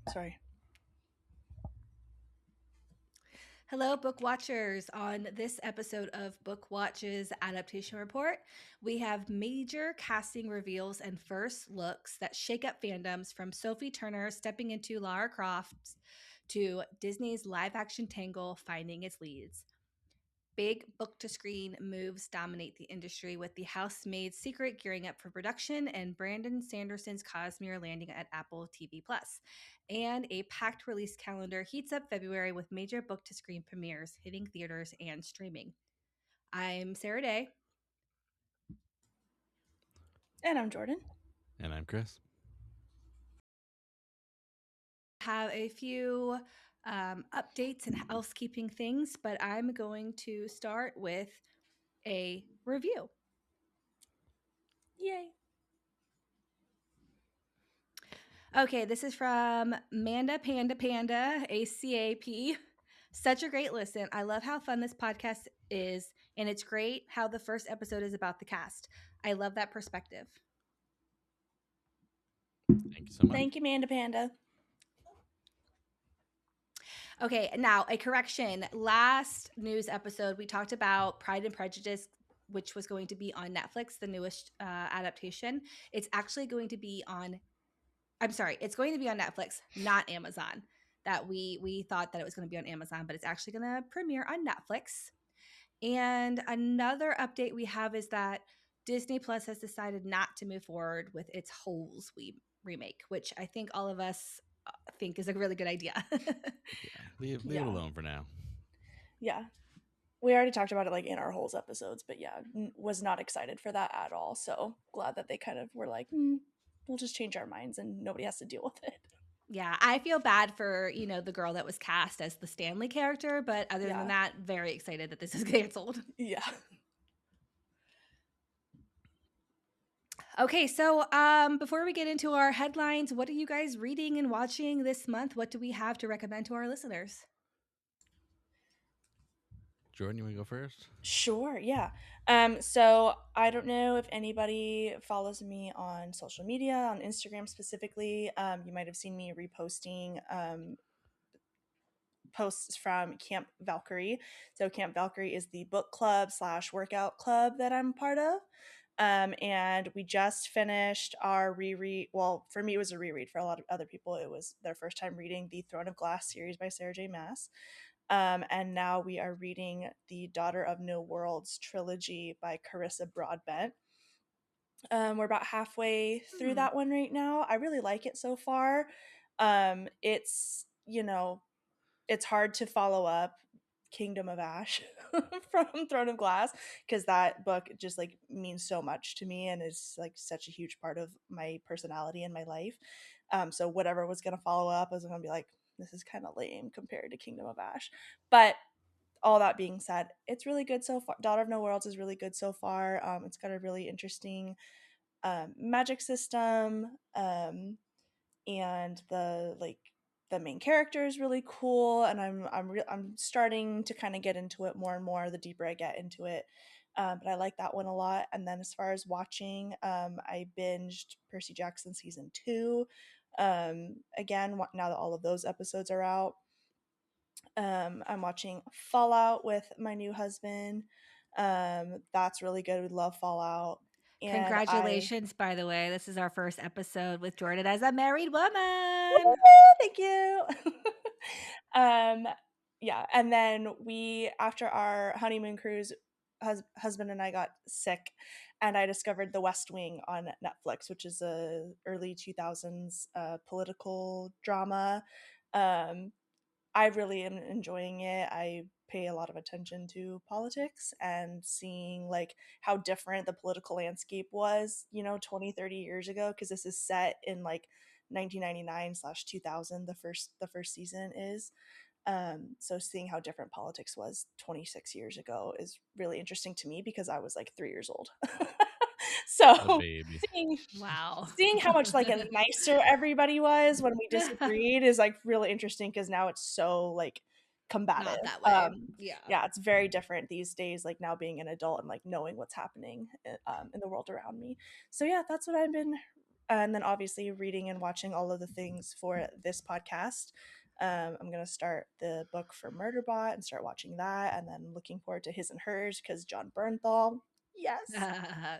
sorry. Hello, book watchers. On this episode of Book Watch's Adaptation Report, we have major casting reveals and first looks that shake up fandoms, from Sophie Turner stepping into Lara Croft to Disney's live action Tangle finding its leads. Big book to screen moves dominate the industry, with The Housemaid's Secret gearing up for production and Brandon Sanderson's Cosmere landing at Apple TV Plus. And a packed release calendar heats up February with major book to screen premieres hitting theaters and streaming. I'm Sarah Day. And I'm Jordan. And I'm Chris. Have a few updates and housekeeping things, but I'm going to start with a review. Yay. Okay, this is from Manda Panda Panda, ACAP. Such a great listen. I love how fun this podcast is, and it's great how the first episode is about the cast. I love that perspective. Thank you so much. Thank you, Manda Panda. Okay, now a correction. Last news episode, we talked about Pride and Prejudice, which was going to be on Netflix, the newest adaptation. It's actually going to be on, I'm sorry, it's going to be on Netflix, not Amazon. That we thought that it was going to be on Amazon, but it's actually going to premiere on Netflix. And another update we have is that Disney Plus has decided not to move forward with its Holes remake, which I think all of us think is a really good idea. Leave it Yeah. alone for now. Yeah. We already talked about it like in our Holes episodes, but yeah, was not excited for that at all. So glad that they kind of were like, we'll just change our minds and nobody has to deal with it. Yeah, I feel bad for, the girl that was cast as the Stanley character, but other than that, very excited that this is canceled. Yeah. Okay, so before we get into our headlines, what are you guys reading and watching this month? What do we have to recommend to our listeners? Jordan, you want to go first? Sure, yeah. So I don't know if anybody follows me on social media, on Instagram specifically. You might have seen me reposting posts from Camp Valkyrie. So Camp Valkyrie is the book club / workout club that I'm part of. And we just finished our reread. Well, for me, it was a reread. For a lot of other people, it was their first time reading the Throne of Glass series by Sarah J. Maas. And now we are reading the Daughter of No Worlds trilogy by Carissa Broadbent. We're about halfway through that one right now. I really like it so far. It's, it's hard to follow up Kingdom of Ash from Throne of Glass, because that book just like means so much to me and is like such a huge part of my personality and my life. So whatever was going to follow up, I was going to be like, this is kind of lame compared to Kingdom of Ash. But all that being said, it's really good so far. Daughter of No Worlds is really good so far. It's got a really interesting magic system, and the main character is really cool, and I'm starting to kind of get into it more and more the deeper I get into it. But I like that one a lot. And then as far as watching, I binged Percy Jackson season 2 again now that all of those episodes are out. I'm watching Fallout with my new husband. That's really good. We love Fallout. And Congratulations, by the way. This is our first episode with Jordan as a married woman. Thank you. Yeah, and then we, after our honeymoon cruise, husband and I got sick, and I discovered The West Wing on Netflix, which is a early 2000s political drama. I really am enjoying it. I pay a lot of attention to politics and seeing like how different the political landscape was, 20, 30 years ago, because this is set in like 1999/2000. The first season is. So seeing how different politics was 26 years ago is really interesting to me, because I was like 3 years old. So Baby. Wow. seeing how much like a nicer everybody was when we disagreed is like really interesting, because now it's so like combative. Not that way. Yeah, it's very different these days, like now being an adult and like knowing what's happening in the world around me. So yeah, that's what I've been And then obviously reading and watching all of the things for this podcast. I'm going to start the book for Murderbot and start watching that, and then looking forward to His and Hers because John Bernthal. Yes.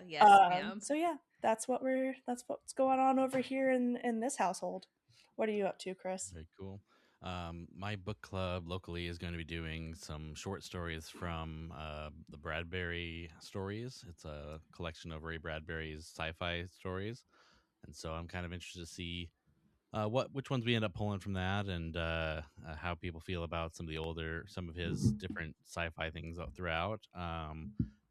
Yes, ma'am. So yeah, that's what's going on over here in this household. What are you up to, Chris? Very cool. My book club locally is going to be doing some short stories from the Bradbury stories. It's a collection of Ray Bradbury's sci-fi stories, and so I'm kind of interested to see which ones we end up pulling from that, and how people feel about some of his different sci-fi things throughout.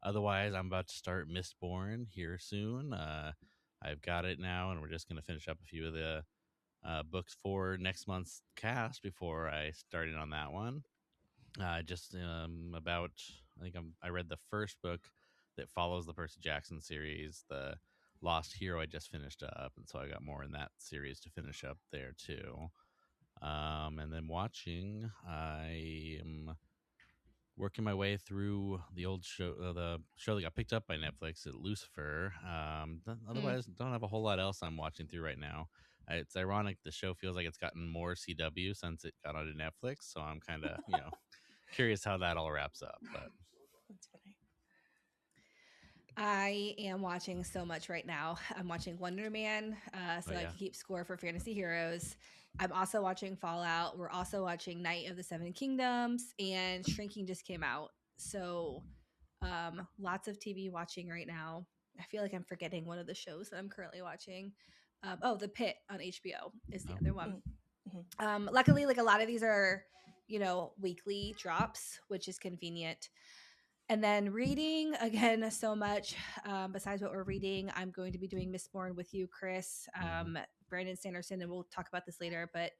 Otherwise, I'm about to start Mistborn here soon. I've got it now, and we're just going to finish up a few of the books for next month's cast before I started on that one. Just about, I think I read the first book that follows the Percy Jackson series, the Lost Hero. I just finished up, and so I got more in that series to finish up there too. And then watching, I am working my way through the show that got picked up by Netflix at Lucifer. Otherwise, don't have a whole lot else I'm watching through right now. It's ironic the show feels like it's gotten more CW since it got onto Netflix, so I'm kind of curious how that all wraps up. But That's funny. I am watching so much right now. I'm watching Wonder Man, so I yeah, can keep score for Fantasy Heroes. I'm also watching Fallout. We're also watching Night of the Seven Kingdoms, and Shrinking just came out. So lots of TV watching right now. I feel like I'm forgetting one of the shows that I'm currently watching. The Pit on HBO is the no, other one. Mm-hmm. Luckily, like a lot of these are, weekly drops, which is convenient. And then reading again so much. Besides what we're reading, I'm going to be doing Mistborn with you, Chris, Brandon Sanderson, and we'll talk about this later. But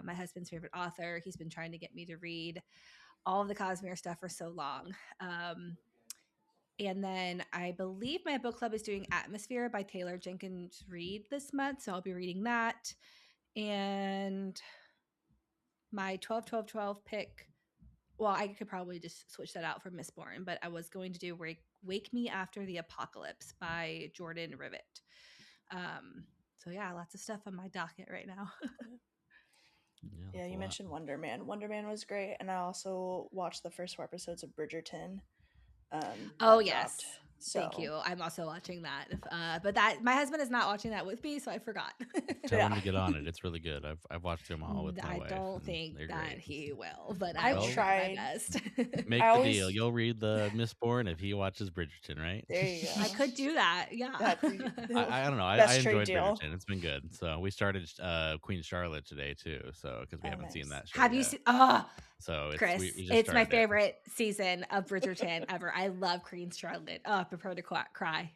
my husband's favorite author, he's been trying to get me to read all of the Cosmere stuff for so long. And then I believe my book club is doing Atmosphere by Taylor Jenkins Reid this month, so I'll be reading that. And my 12-12-12 pick, well, I could probably just switch that out for Mistborn, but I was going to do Wake Me After the Apocalypse by Jordan Rivet. So yeah, lots of stuff on my docket right now. yeah, Yeah, that's a you lot. mentioned Wonder Man. Wonder Man was great, and I also watched the first 4 episodes of Bridgerton. Oh That dropped. yes. Thank So you. I'm also watching that. But that my husband is not watching that with me, so I forgot. Tell him yeah, to get on it. It's really good. I've watched them all with my I wife, don't and think they're that great. he will, but I I've will Well, try my tried. best. I make the deal. always You'll read the Mistborn if he watches Bridgerton, right? there you I go. could do that. Yeah. That the I don't know. I best trade enjoyed deal. Bridgerton. It's been good. So we started Queen Charlotte today too. So because we Oh, haven't seen nice. that show Have you yet. seen? Oh, So Chris, we just it's my started it. favorite season of Bridgerton ever. I love Queen Charlotte. Oh, prepare to cry.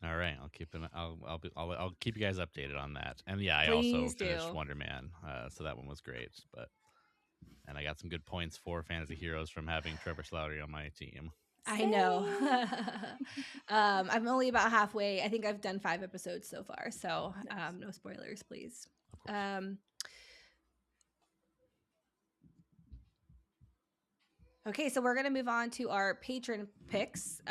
All right, I'll keep an I'll keep you guys updated on that. And yeah, I also Please finished do. Wonder Man. So that one was great. And I got some good points for Fantasy Heroes from having Trevor Slattery on my team. I know. Same. I'm only about halfway. I think I've done 5 episodes so far. So Nice. no spoilers, please. Of course. Um, Okay, so we're going to move on to our patron picks.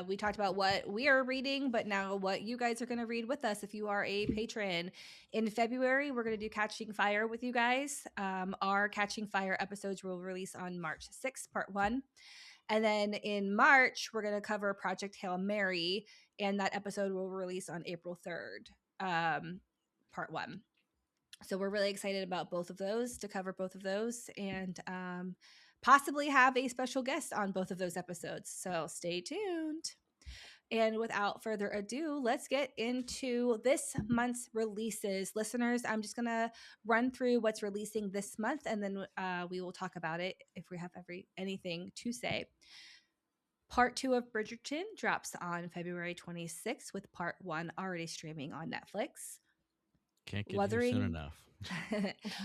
We talked about what we are reading, but now what you guys are going to read with us if you are a patron. In February, we're going to do Catching Fire with you guys. Our Catching Fire episodes will release on March 6th, part 1. And then in March, we're going to cover Project Hail Mary, and that episode will release on April 3rd, part 1. So we're really excited about both of those, to cover both of those, and possibly have a special guest on both of those episodes. So stay tuned. And without further ado, let's get into this month's releases. Listeners, I'm just going to run through what's releasing this month, and then we will talk about it if we have anything to say. Part 2 of Bridgerton drops on February 26th, with part 1 already streaming on Netflix. Can't get here soon enough.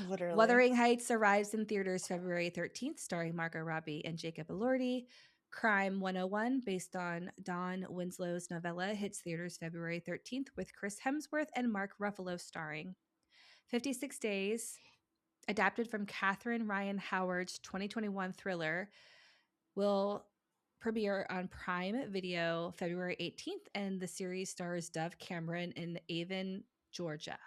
Literally. Wuthering Heights arrives in theaters February 13th, starring Margot Robbie and Jacob Elordi. Crime 101, based on Dawn Winslow's novella, hits theaters February 13th with Chris Hemsworth and Mark Ruffalo starring. 56 Days, adapted from Catherine Ryan Howard's 2021 thriller, will premiere on Prime Video February 18th, and the series stars Dove Cameron and Georgia.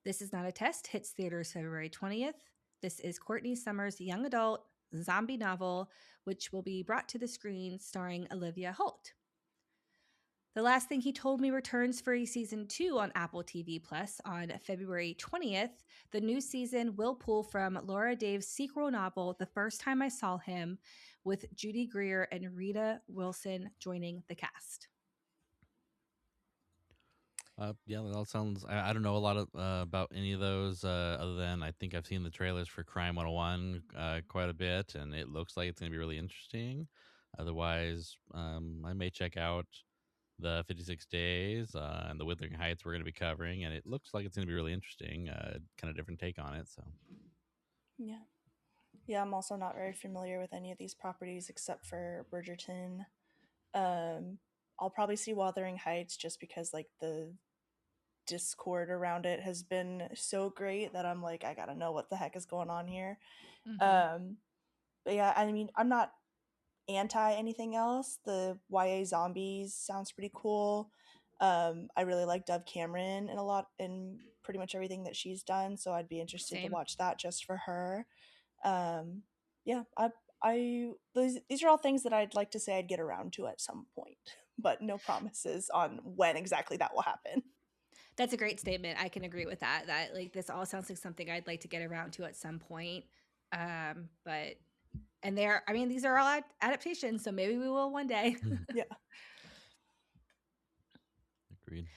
This Is Not a Test hits theaters February 20th. This is Courtney Summers' young adult zombie novel, which will be brought to the screen starring Olivia Holt. The Last Thing He Told Me returns for a season 2 on Apple TV Plus on February 20th. The new season will pull from Laura Dave's sequel novel, The First Time I Saw Him, with Judy Greer and Rita Wilson joining the cast. Yeah, that all sounds. I don't know a lot about any of those, other than I think I've seen the trailers for Crime 101 quite a bit, and it looks like it's going to be really interesting. Otherwise, I may check out the 56 Days and the Wuthering Heights we're going to be covering, and it looks like it's going to be really interesting. Kind of different take on it. So, Yeah. Yeah, I'm also not very familiar with any of these properties except for Bridgerton. I'll probably see Wuthering Heights just because like the discord around it has been so great that I'm like, I gotta know what the heck is going on here. Mm-hmm. Um, but yeah, I mean, I'm not anti anything else. The YA zombies sounds pretty cool. I really like Dove Cameron in pretty much everything that she's done, so I'd be interested to Same. watch that just for her. Um, yeah, these are all things that I'd like to say I'd get around to at some point, but no promises on when exactly that will happen. That's a great statement. I can agree with that. That like this all sounds like something I'd like to get around to at some point. But and there, I mean, these are all adaptations, so maybe we will one day. Yeah. agreed.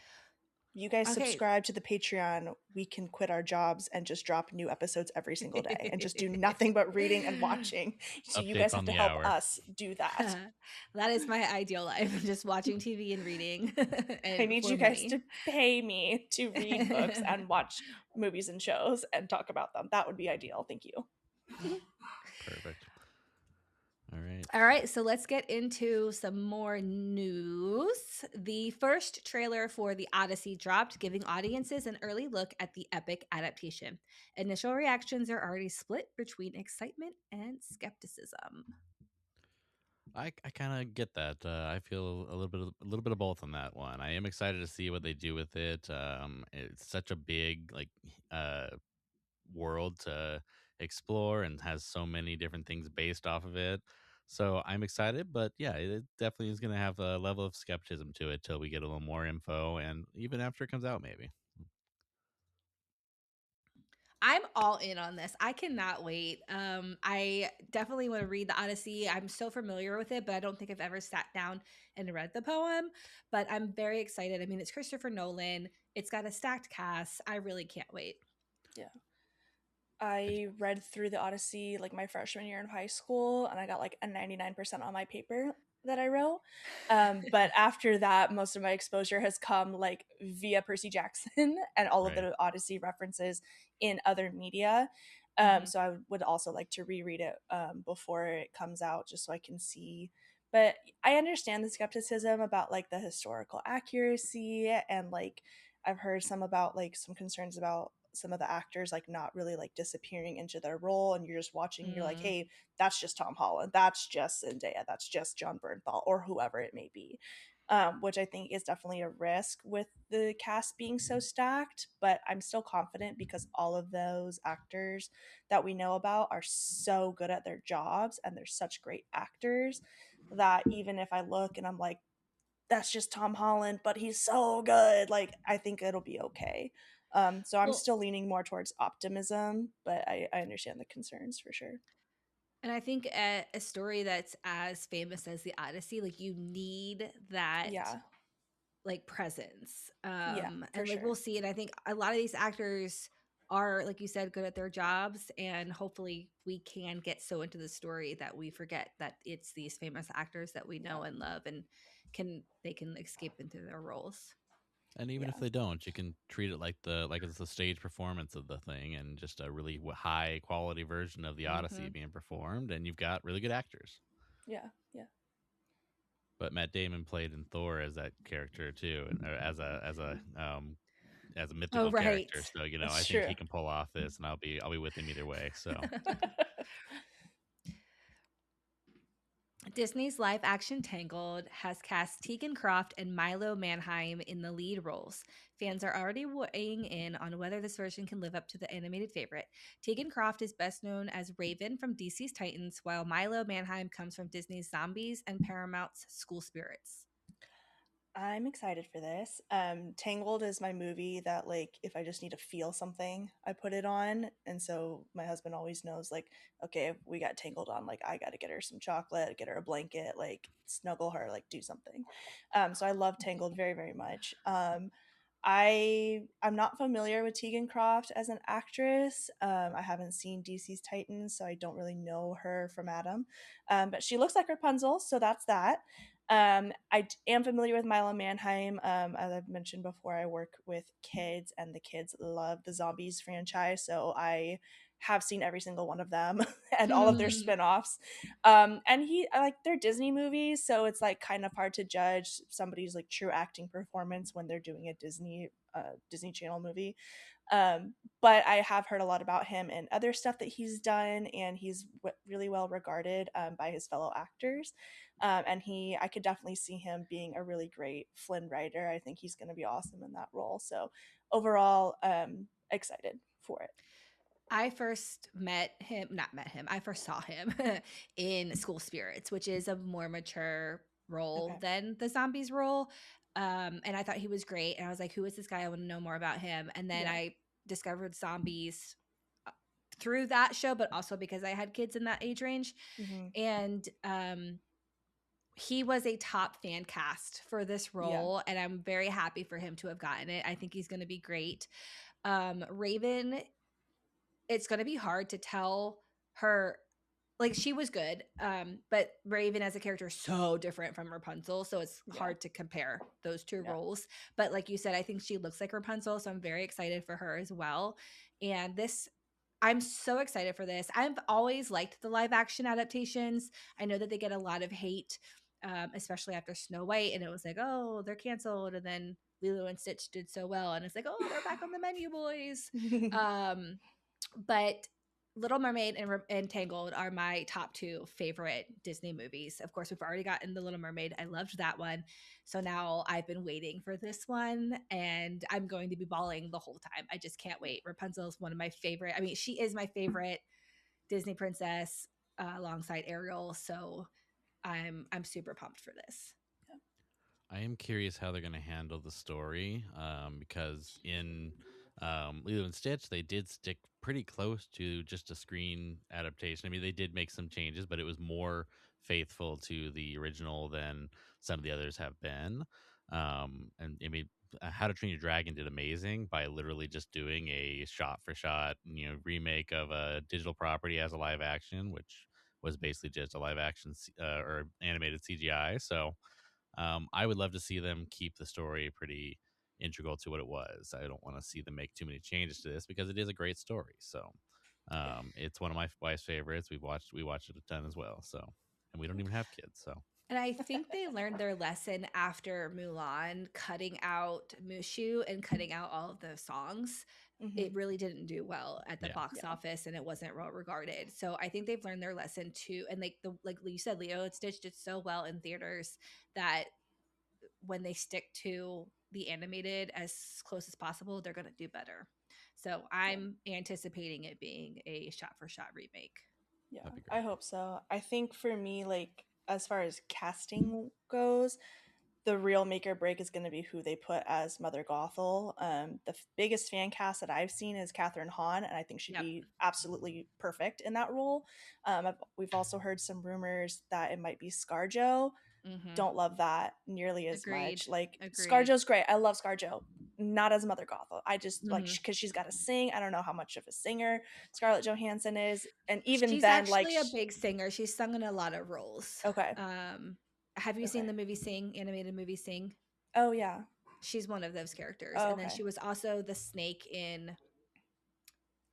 You guys Okay. subscribe to the Patreon, we can quit our jobs and just drop new episodes every single day and just do nothing but reading and watching. So you guys Updates have on to the help hour. us do that. That is my ideal life, just watching TV and reading I and need for you guys money. to pay me to read books and watch movies and shows and talk about them. That would be ideal. Thank you. Perfect. All right. All right, so let's get into some more news. The first trailer for The Odyssey dropped, giving audiences an early look at the epic adaptation. Initial reactions are already split between excitement and skepticism. I kind of get that. I feel a little bit of both on that one. I am excited to see what they do with it. It's such a big uh world to explore and has so many different things based off of it. So I'm excited, but yeah, it definitely is going to have a level of skepticism to it till we get a little more info, and even after it comes out, maybe. I'm all in on this. I cannot wait. I definitely want to read the Odyssey. I'm so familiar with it, but I don't think I've ever sat down and read the poem. But I'm very excited. I mean, it's Christopher Nolan. It's got a stacked cast. I really can't wait. Yeah. I j- I read through the Odyssey like my freshman year in high school, and I got like a 99% on my paper that I wrote. But after that, most of my exposure has come like via Percy Jackson and all of right. the Odyssey references in other media. Mhm. So I would also like to reread it before it comes out just so I can see. But I understand the skepticism about like the historical accuracy and like I've heard some about like some concerns about some of the actors like not really like disappearing into their role and you're just watching and you're like, Mm. hey, that's just Tom Holland, that's just Zendaya, that's just John Bernthal or whoever it may be. Which I think is definitely a risk with the cast being so stacked, but I'm still confident because all of those actors that we know about are so good at their jobs and they're such great actors that even if I look and I'm like, that's just Tom Holland, but he's so good. Like, I think it'll be okay. So I'm Well, still leaning more towards optimism, but I understand the concerns for sure. and I think a story that's as famous as the Odyssey, like you need that Yeah, like presence. yeah, for And like sure. we'll see. And I think a lot of these actors are, like you said, good at their jobs. And hopefully we can get so into the story that we forget that it's these famous actors that we know Yeah, and love and they can escape into their roles. And even if yeah, they don't, you can treat it like it's a stage performance of the thing, and just a really high quality version of the Odyssey Hmm. being performed, and you've got really good actors. yeah, yeah, But Matt Damon played in Thor as that character too, and as a Oh, mythical right. character. So I it's think true. he can pull off this, and I'll be with him either way. So Disney's live action Tangled has cast Tegan Croft and Milo Manheim in the lead roles. Fans are already weighing in on whether this version can live up to the animated favorite. Tegan Croft is best known as Raven from DC's Titans, while Milo Manheim comes from Disney's Zombies and Paramount's School Spirits. I'm excited for this. Tangled is my movie that, like, if I just need to feel something, I put it on. And so my husband always knows, like, okay, if we got Tangled on, like, I got to get her some chocolate, get her a blanket, like, snuggle her, like, do something. So I love Tangled very, very much. I'm not familiar with Tegan Croft as an actress. I haven't seen DC's Titans, so I don't really know her from Adam. But she looks like Rapunzel, so that's that. Am familiar with Milo Manheim. As I've mentioned before, I work with kids, and the kids love the Zombies franchise, so I have seen every single one of them and all of their spin-offs. And I like, they're Disney movies, so it's like kind of hard to judge somebody's like true acting performance when they're doing a Disney Channel movie. But I have heard a lot about him and other stuff that he's done, and he's really well regarded by his fellow actors. And I could definitely see him being a really great Flynn Rider. I think he's going to be awesome in that role. So overall, excited for it. I first met him, not met him, I first saw him in School Spirits, which is a more mature role Okay. than the Zombies role. And I thought he was great. And I was like, who is this guy? I want to know more about him. And then Yeah. I discovered Zombies uh, through that show, but also because I had kids in that age range. Hmm. And he was a top fan cast for this Yeah. role. And I'm very happy for him to have gotten it. I think he's going to be great. Raven, it's going to be hard to tell her, like, she was good, but Raven as a character is so different from Rapunzel, so it's Yeah. hard to compare those two Yeah. roles. But like you said, I think she looks like Rapunzel, so I'm very excited for her as well. And this, I'm so excited for this. I've always liked the live action adaptations. I know that they get a lot of hate, especially after Snow White, and it was like, oh, they're canceled, and then Lilo and Stitch did so well, and it's like, oh, they're back on the menu, boys. um but Little Mermaid and Tangled are my top two favorite Disney movies. Of course, we've already gotten The Little Mermaid. I loved that one. So now I've been waiting for this one, and I'm going to be bawling the whole time. I just can't wait. Rapunzel is one of my favorite. I mean, she is my favorite Disney princess alongside Ariel. So I'm super pumped for this. I am curious how they're going to handle the story because in Lilo and Stitch, they did stick pretty close to just a screen adaptation. I mean, they did make some changes, but it was more faithful to the original than some of the others have been. And I mean, How to Train Your Dragon did amazing by literally just doing a shot for shot, remake of a digital property as a live action, which was basically just a live action or animated CGI. So I would love to see them keep the story pretty integral to what it was. I don't want to see them make too many changes to this because it is a great story. So Yeah. it's one of my wife's favorites. We watched it a ton as well. So and we don't even have kids. So And I think they learned their lesson after Mulan, cutting out Mushu and cutting out all of the songs. Hmm. It really didn't do well at the yeah, box Yeah. office, and it wasn't well regarded. So I think they've learned their lesson too. And like you said, Leo and Stitch did so well in theaters that when they stick to the animated as close as possible, they're going to do better. So Yeah. I'm anticipating it being a shot for shot remake. Yeah. that'd be I great. hope so. I think for me, like, as far as casting goes, the real make or break is going to be who they put as Mother Gothel. The biggest fan cast that I've seen is Catherine Hahn, and I think she'd Yep. be absolutely perfect in that role. We've also heard some rumors that it might be ScarJo. Mm-hmm. Don't love that nearly as Agreed. much. Like, Agreed. ScarJo's great. I love ScarJo. Not as Mother Gothel. I just like, Mm-hmm. because she's got to sing. I don't know how much of a singer Scarlett Johansson is, and even She's then, like, actually a big singer. She's sung in a lot of roles. okay, Um, have you seen okay, the movie Sing, animated movie Sing? oh yeah, She's one of those characters. oh, And then okay, she was also the snake in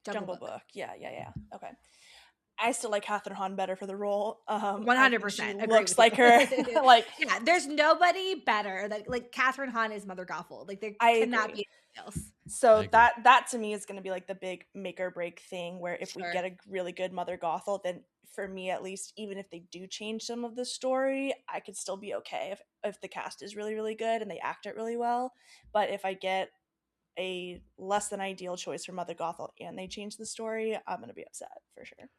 Jungle Jungle Book. Book. Yeah, yeah, yeah. Okay. I still like Catherine Hahn better for the role. I think she 100% agree looks with you. like her. Like, Yeah, there's nobody better. Like Catherine Hahn is Mother Gothel. Like there I cannot agree. be anything else. I So agree. that to me is going to be like the big make or break thing. Where if we Sure. get a really good Mother Gothel, then for me at least, even if they do change some of the story, I could still be okay if the cast is really really good and they act it really well. But if I get a less than ideal choice for Mother Gothel and they change the story, I'm going to be upset for sure.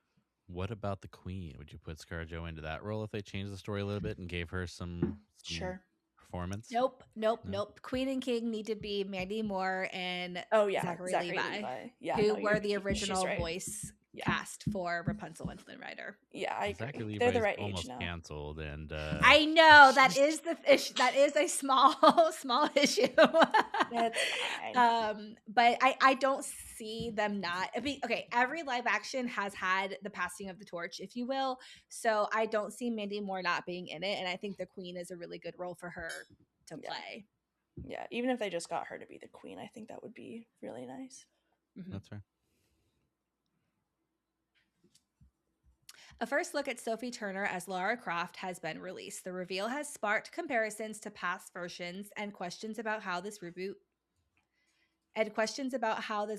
What about the Queen? Would you put ScarJo into that role if they changed the story a little bit and gave her some Sure. performance? Nope, nope, No. nope. Queen and King need to be Mandy Moore and Oh yeah, Zachary Zachary Levi, Levi. Yeah, who no, were the she's original right. voice Yeah, cast for Rapunzel and Flynn Rider. yeah, I Zachary agree. They're the Levi's right age almost now. canceled, and I know that is the issue. That is a small, small issue. It's fine. But I don't see them not. I mean, okay, every live action has had the passing of the torch, if you will. So I don't see Mandy Moore not being in it, and I think the Queen is a really good role for her to Yeah, play. yeah. Even if they just got her to be the queen, I think that would be really nice. Mhm. that's right. A first look at Sophie Turner as Lara Croft has been released. The reveal has sparked comparisons to past versions and questions about how this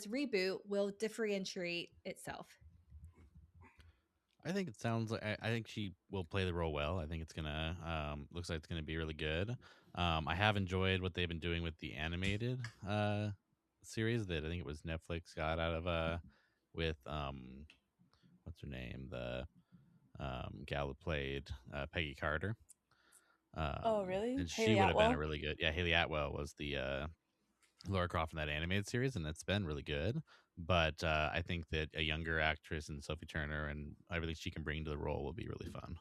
reboot will differentiate itself. I think it sounds like I think she will play the role well. I think it's gonna looks like it's gonna be really good. I have enjoyed what they've been doing with the animated series that I think it was Netflix got out of with what's her name, the gal who played Peggy Carter. Oh, really? And she Haley would have been a Atwell? really good. Yeah, Haley Atwell was the Laura Croft in that animated series, and it's been really good. But I think that a younger actress and Sophie Turner and everything she can bring to the role will be really fun.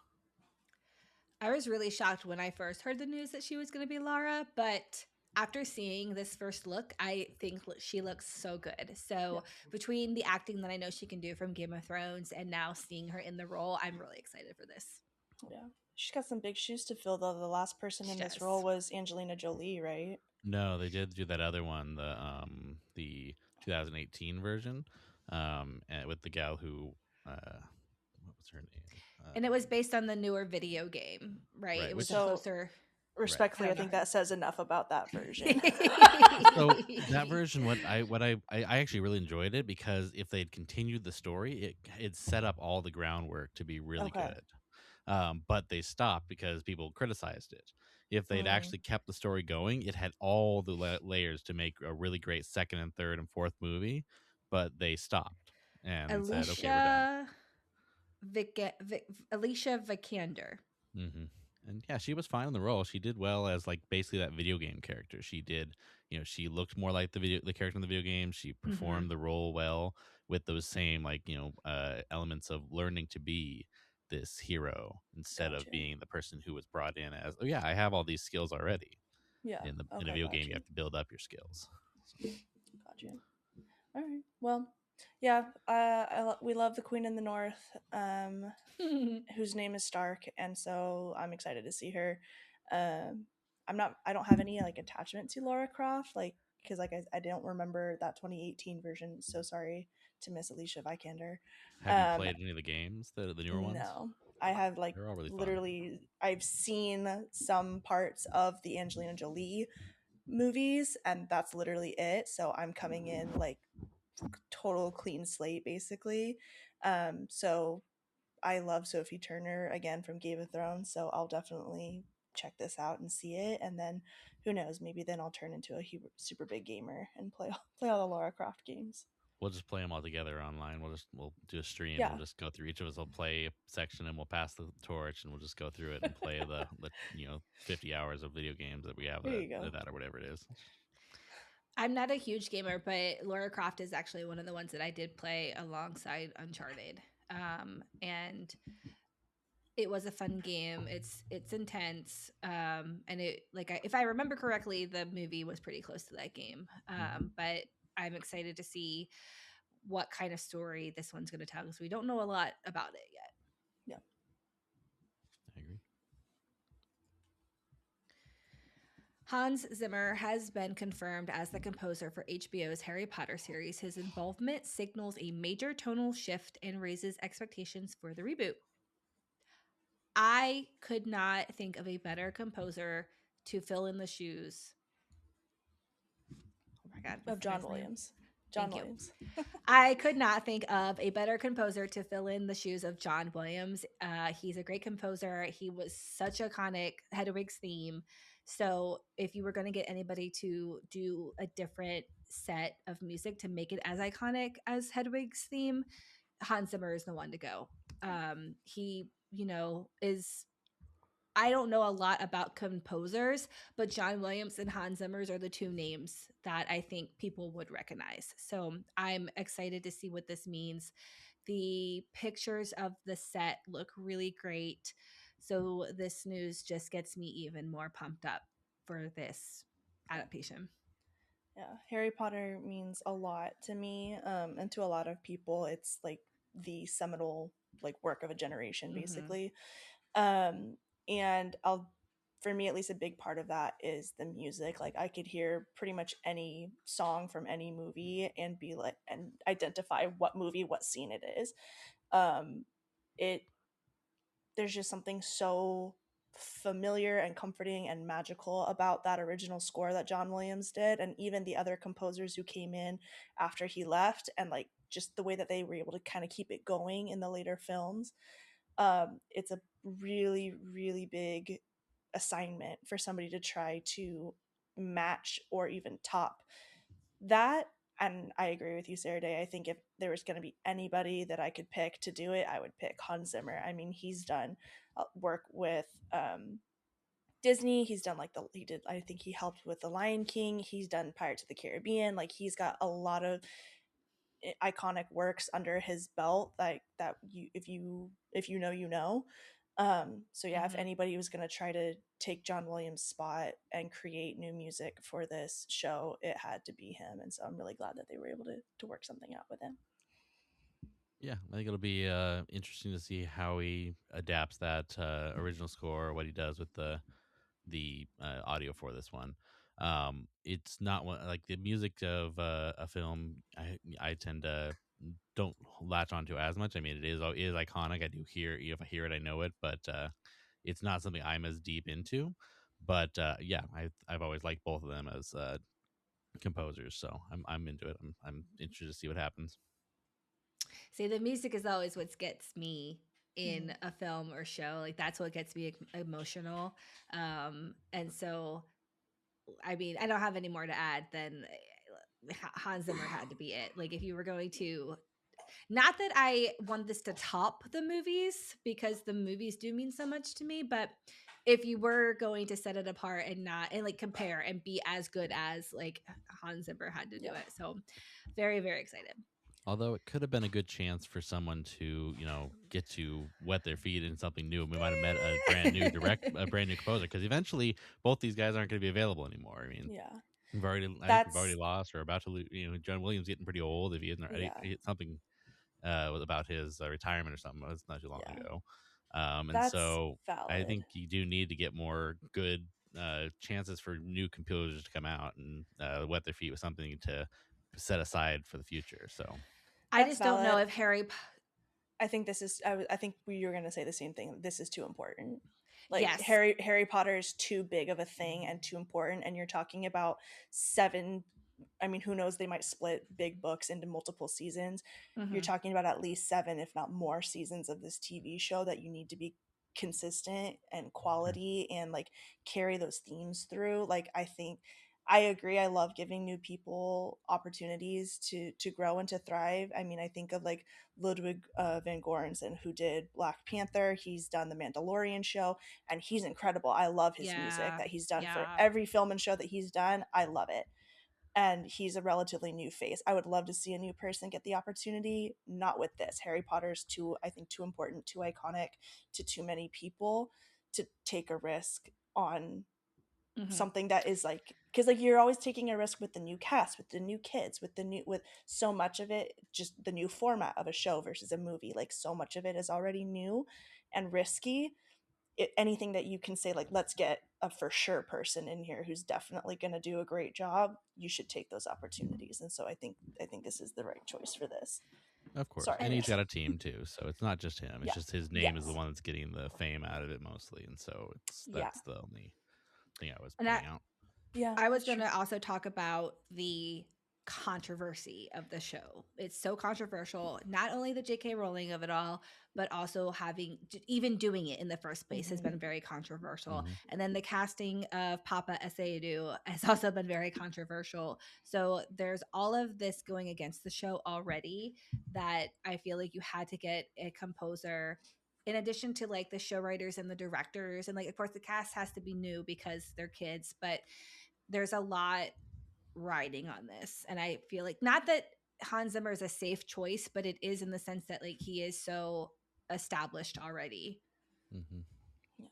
I was really shocked when I first heard the news that she was going to be Lara, but after seeing this first look, I think she looks so good. Yeah, So, between the acting that I know she can do from Game of Thrones and now seeing her in the role, I'm really excited for this. yeah. She's got some big shoes to fill, though. The last person She in this role does. was Angelina Jolie, right? No, they did do that other one, the 2018 version, and with the gal who what was her name? And it was based on the newer video game, right? Right, It was a which So, closer. right. I respectfully, I don't know think her that says enough about that version. So that name. version, I actually really enjoyed it because if they'd continued the story, it set up all the groundwork to be really Okay. good. But they stopped because people criticized it. If they'd Mm, actually kept the story going, it had all the layers to make a really great second and third and fourth movie. But they stopped and said, "Okay, we're done." Alicia Alicia Vikander. hmm And yeah, she was fine in the role. She did well as like basically that video game character. She did, she looked more like the character in the video game. She Mm-hmm. performed the role well with those same like elements of learning to be this hero instead of gotcha. being the person who was brought in as, oh yeah, I have all these skills already. Yeah. In a Okay, video game, you gotcha. have to build up your skills. So, Gotcha. All right. Well, yeah. We love the Queen in the North, whose name is Stark, and so I'm excited to see her. Um, I'm not. I don't have any like attachment to Laura Croft, like because I don't remember that 2018 version. So sorry to Miss Alicia Vikander. have you Um, played any of the games, the newer ones? no, I have like They're all really fun. literally. I've seen some parts of the Angelina Jolie movies, and that's literally it. So I'm coming in like total clean slate basically. So I love Sophie Turner again from Game of Thrones, so I'll definitely check this out and see it, and then who knows, maybe then I'll turn into a super big gamer and play all the Lara Croft games. We'll just play them all together online. We'll do a stream. We'll Yeah, just go through each of us. Will play a section and we'll pass the torch and we'll just go through it and play the 50 hours of video games that we have there you go. that or whatever it is. I'm not a huge gamer, but Lara Croft is actually one of the ones that I did play alongside Uncharted. And it was a fun game. It's intense, and if I remember correctly, the movie was pretty close to that game. Mm-hmm. But I'm excited to see what kind of story this one's going to tell because we don't know a lot about it yet. Yeah. I agree. Hans Zimmer has been confirmed as the composer for HBO's Harry Potter series. His involvement signals a major tonal shift and raises expectations for the reboot. I could not think of a better composer to fill in the shoes. Oh my God, what's Of the John guy's name? Williams. John Thank you. Williams. I could not think of a better composer to fill in the shoes of John Williams. He's a great composer. He was such iconic Hedwig's theme. So if you were going to get anybody to do a different set of music to make it as iconic as Hedwig's theme, Hans Zimmer is the one to go. He, is I don't know a lot about composers, but John Williams and Hans Zimmer's are the two names that I think people would recognize. So I'm excited to see what this means. The pictures of the set look really great. So this news just gets me even more pumped up for this adaptation. Yeah, Harry Potter means a lot to me, and to a lot of people. It's like the seminal like work of a generation, Mm-hmm. basically. Um, and I'll, for me at least, a big part of that is the music. Like I could hear pretty much any song from any movie and be like, and identify what movie, what scene it is. Um, it There's just something so familiar and comforting and magical about that original score that John Williams did, and even the other composers who came in after he left, and like just the way that they were able to kind of keep it going in the later films. It's a really, really big assignment for somebody to try to match or even top that. And I agree with you, Sarah Day. I think if there was going to be anybody that I could pick to do it, I would pick Hans Zimmer. I mean, he's done work with Disney. He's done like he did, I think he helped with The Lion King. He's done Pirates of the Caribbean. Like he's got a lot of iconic works under his belt, like that you, if you know, you know. So yeah, if Mm-hmm. anybody was going to try to take John Williams' spot and create new music for this show, it had to be him. And so I'm really glad that they were able to work something out with him. Yeah, I think it'll be interesting to see how he adapts that original score, or what he does with the audio for this one. It's not one like the music of a film. I tend to don't latch onto as much. I mean, it is iconic. I do hear, if I hear it, I know it, but it's not something I'm as deep into. But yeah, I've always liked both of them as composers, so I'm into it. I'm interested to see what happens. See, the music is always what gets me in Mm. a film or show. Like that's what gets me emotional. And so, I mean, I don't have any more to add than Hans Zimmer had to be it. Like if you were going to, not that I want this to top the movies because the movies do mean so much to me, but if you were going to set it apart and not and like compare and be as good as like Hans Zimmer had to do Yeah. it. So very, very excited. Although it could have been a good chance for someone to, get to wet their feet in something new. We might have met a brand new composer, because eventually both these guys aren't going to be available anymore. I mean, Yeah. I think we've already That's, lost or about to lose. John Williams getting pretty old. If he isn't already, yeah. something was about his retirement or something. It's not too long Yeah. ago, and That's so I valid. think you do need to get more good chances for new composers to come out and wet their feet with something to set aside for the future. So. I That's just don't know valid. if I think this is. I think you were going to say the same thing. This is too important. Like yes. Harry Potter is too big of a thing and too important. And you're talking about seven. I mean, who knows? They might split big books into multiple seasons. You're Mm-hmm. talking about at least seven, if not more, seasons of this TV show that you need to be consistent and quality and like carry those themes through. Like I think I agree. I love giving new people opportunities to grow and to thrive. I mean, I think of like Ludwig van Göransson, who did Black Panther. He's done the Mandalorian show, and he's incredible. I love his music Yeah. that he's done for Yeah. every film and show that he's done. I love it. And he's a relatively new face. I would love to see a new person get the opportunity. Not with this. Harry Potter's too, I think, too important, too iconic to too many people to take a risk on Mm-hmm. something that is like, because like you're always taking a risk with the new cast, with the new kids, with so much of it, just the new format of a show versus a movie. Like so much of it is already new and risky. anything that you can say, like, let's get a for sure person in here who's definitely going to do a great job, you should take those opportunities. And so I think this is the right choice for this. Of course. Sorry, And he's And got a team too. So it's not just him. It's yeah, just his name is the yes, one that's getting the fame out of it mostly. And so yeah, that's the only thing I was and pointing out. yeah, I was that's going true. to also talk about the controversy of the show. It's so controversial, not only the J.K. Rowling of it all, but also even doing it in the first place has Hmm. been very controversial. Hmm. And then the casting of Papa Essaydu has also been very controversial. So there's all of this going against the show already that I feel like you had to get a composer in addition to like the show writers and the directors, and like of course the cast has to be new because they're kids, but there's a lot riding on this. And I feel like not that Hans Zimmer is a safe choice, but it is in the sense that like he is so established already. Hmm. Yeah.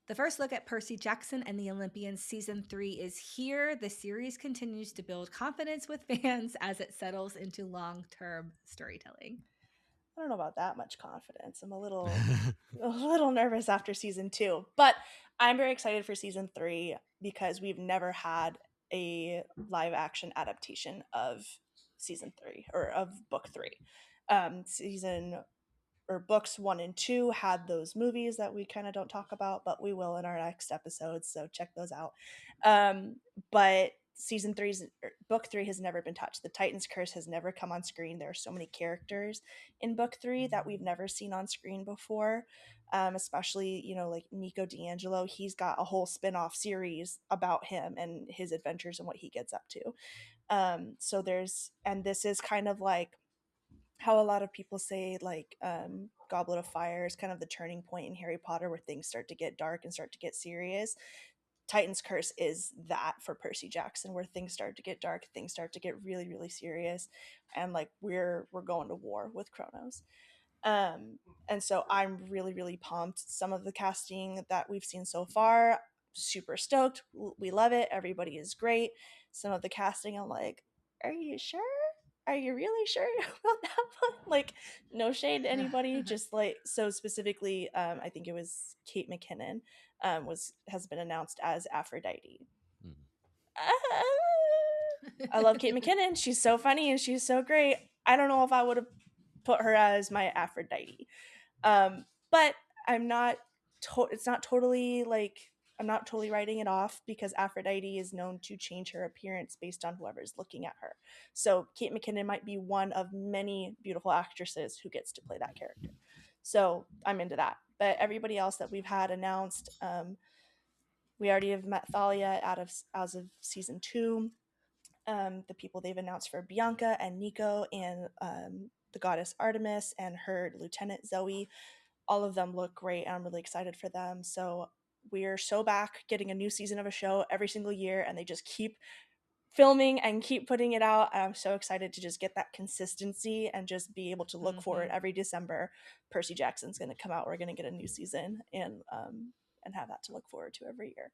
The first look at Percy Jackson and the Olympians season 3 is here. The series continues to build confidence with fans as it settles into long-term storytelling. I don't know about that much confidence. I'm a little nervous after season 2, but I'm very excited for season 3 because we've never had a live action adaptation of season 3 or of book 3. Season or books 1 and 2 had those movies that we kind of don't talk about, but we will in our next episodes, so check those out. But season 3's book 3 has never been touched. The Titan's Curse has never come on screen. There are so many characters in book 3 that we've never seen on screen before. Especially, like Nico D'Angelo, he's got a whole spin-off series about him and his adventures and what he gets up to. So and this is kind of like how a lot of people say, like, Goblet of Fire is kind of the turning point in Harry Potter where things start to get dark and start to get serious. Titan's Curse is that for Percy Jackson, where things start to get dark, things start to get really, really serious, and like we're going to war with Kronos. Um, and so I'm really, really pumped. Some of the casting that we've seen so far, super stoked. We love it. Everybody is great. Some of the casting, I'm like, are you sure? Are you really sure about that one? Like, no shade to anybody, just like, so specifically, I think it was Kate McKinnon, has been announced as Aphrodite. Ah, I love Kate McKinnon. She's so funny and she's so great. I don't know if I would have put her as my Aphrodite. But I'm not it's not totally like, I'm not totally writing it off because Aphrodite is known to change her appearance based on whoever's looking at her. So Kate McKinnon might be one of many beautiful actresses who gets to play that character. So I'm into that. But everybody else that we've had announced, we already have met Thalia as of season 2. The people they've announced for Bianca and Nico and the goddess Artemis and her lieutenant Zoe, all of them look great, and I'm really excited for them. So we're so back getting a new season of a show every single year, and they just keep filming and keep putting it out. And I'm so excited to just get that consistency and just be able to look forward Mhm. every December. Percy Jackson's going to come out. We're going to get a new season and have that to look forward to every year.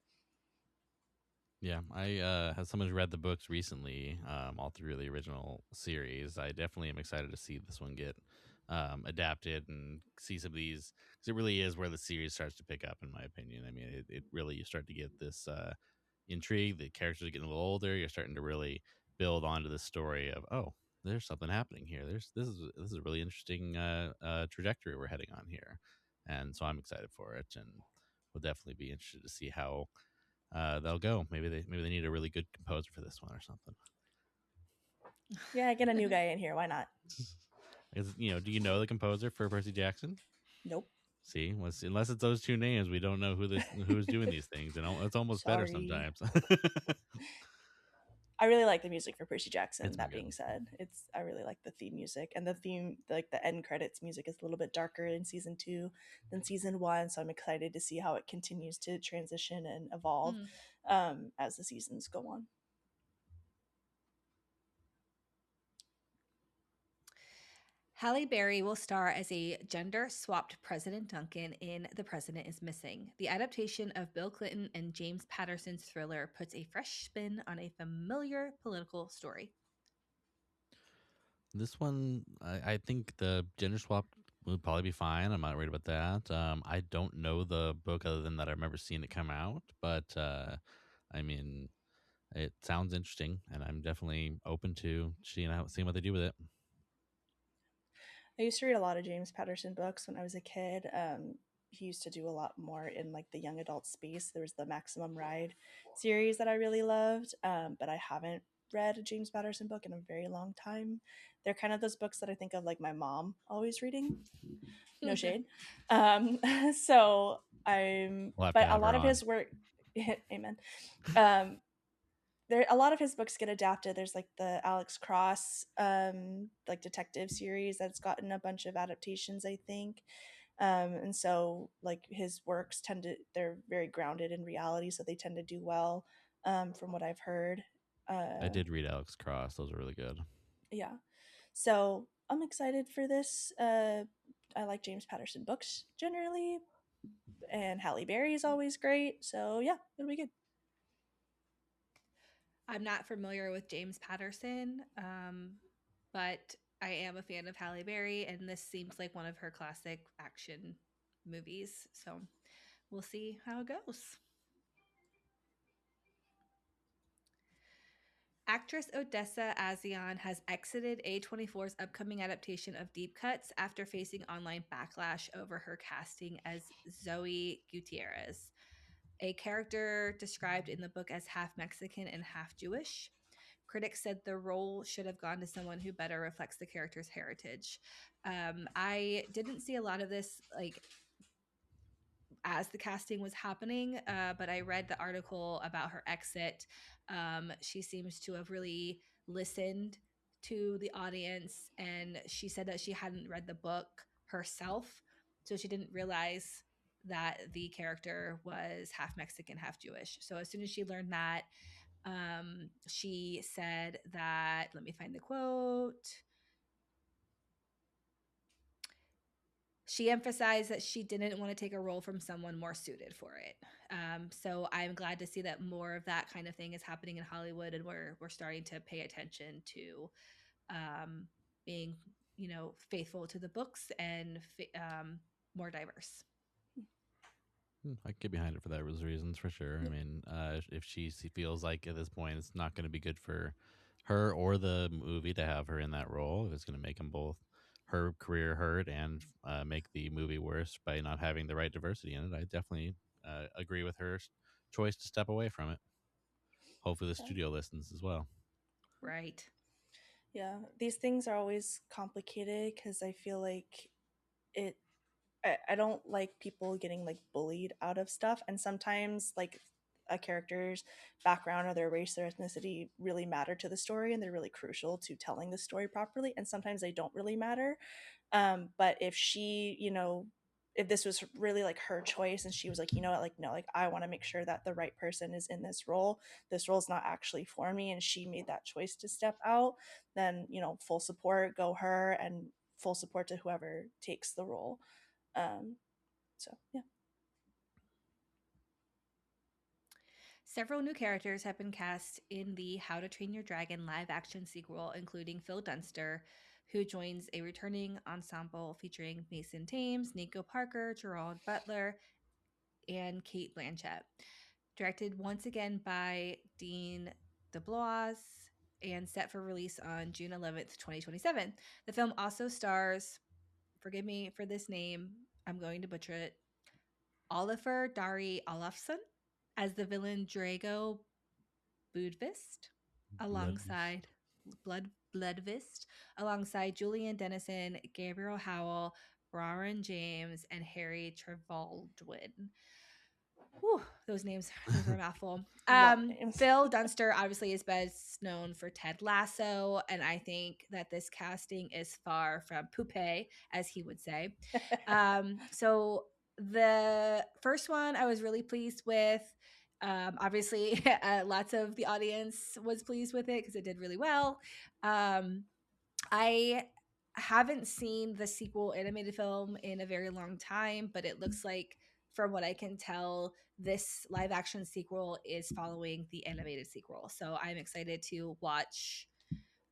Yeah, I as someone who read the books recently, all through the original series, I definitely am excited to see this one get adapted and see some of these, because it really is where the series starts to pick up, in my opinion. I mean, it really, you start to get this intrigue. The characters are getting a little older. You're starting to really build onto the story of, oh, there's something happening here. This is a really interesting trajectory we're heading on here, and so I'm excited for it, and we'll definitely be interested to see how they'll go. Maybe they need a really good composer for this one or something. Yeah, get a new guy in here. Why not? Do you know the composer for Percy Jackson? Nope. See, unless it's those two names, we don't know who's doing these things, and it's almost better Sorry. sometimes. I really like the music for Percy Jackson. It's been That good. being said, I really like the theme music, and the theme, like the end credits music, is a little bit darker in season 2 than season 1. So I'm excited to see how it continues to transition and evolve Mm. as the seasons go on. Halle Berry will star as a gender swapped President Duncan in The President is Missing. The adaptation of Bill Clinton and James Patterson's thriller puts a fresh spin on a familiar political story. This one, I think the gender swap would probably be fine. I'm not worried about that. I don't know the book other than that I remember seeing it come out, but I mean, it sounds interesting, and I'm definitely open to seeing what they do with it. I used to read a lot of James Patterson books when I was a kid. He used to do a lot more in like the young adult space. There was the Maximum Ride series that I really loved, but I haven't read a James Patterson book in a very long time. They're kind of those books that I think of like my mom always reading. No shade. Um, so We'll have to but a have her lot of on. his work, amen. Um, there a lot of his books get adapted. There's like the Alex Cross like detective series that's gotten a bunch of adaptations, I think. And so like his works they're very grounded in reality, so they tend to do well, from what I've heard. I uh did read Alex Cross; those are really good. yeah, so I'm excited for this. I like James Patterson books generally, and Halle Berry is always great, so yeah, it'll be good. I'm not familiar with James Patterson, but I am a fan of Halle Berry, and this seems like one of her classic action movies. So we'll see how it goes. Actress Odessa Azion has exited A24's upcoming adaptation of Deep Cuts after facing online backlash over her casting as Zoe Gutierrez, a character described in the book as half Mexican and half Jewish. Critics said the role should have gone to someone who better reflects the character's heritage. I didn't see a lot of this like as the casting was happening, but I read the article about her exit. She seems to have really listened to the audience, and she said that she hadn't read the book herself, so she didn't realize that the character was half Mexican, half Jewish. So as soon as she learned that, she said that, let me find the quote. She emphasized that she didn't want to take a role from someone more suited for it. So I'm glad to see that more of that kind of thing is happening in Hollywood, and we're starting to pay attention to being, faithful to the books and more diverse. I can get behind it for those reasons for sure. I Yep. mean, if she feels like at this point it's not going to be good for her or the movie to have her in that role, if it's going to make them both her career hurt and make the movie worse by not having the right diversity in it, I definitely agree with her choice to step away from it. Hopefully, the Yeah. studio listens as well. Right. Yeah, these things are always complicated because I feel like it I don't like people getting like bullied out of stuff, and sometimes like a character's background or their race or ethnicity really matter to the story, and they're really crucial to telling the story properly, and sometimes they don't really matter. But if she, if this was really like her choice and she was like, you know what, like, no, like I want to make sure that the right person is in this role, this role is not actually for me, and she made that choice to step out, then, full support, go her, and full support to whoever takes the role. So yeah. Several new characters have been cast in the How to Train Your Dragon live action sequel, including Phil Dunster, who joins a returning ensemble featuring Mason Thames, Nico Parker, Gerald Butler, and Kate Blanchett. Directed once again by Dean DeBlois and set for release on June 11th, 2027. The film also stars, forgive me for this name, I'm going to butcher it, Oliver Dari Olafsson as the villain Drago Budvist, Blood. alongside Bloodvist, alongside Julian Dennison, Gabriel Howell, Brian James, and Harry Trevaldwin. Whew, those are a mouthful. A lot of names. Phil Dunster obviously is best known for Ted Lasso, and I think that this casting is far from poupée, as he would say. So the first one I was really pleased with. Obviously, lots of the audience was pleased with it because it did really well. I haven't seen the sequel animated film in a very long time, but it looks like, from what I can tell, this live action sequel is following the animated sequel. So I'm excited to watch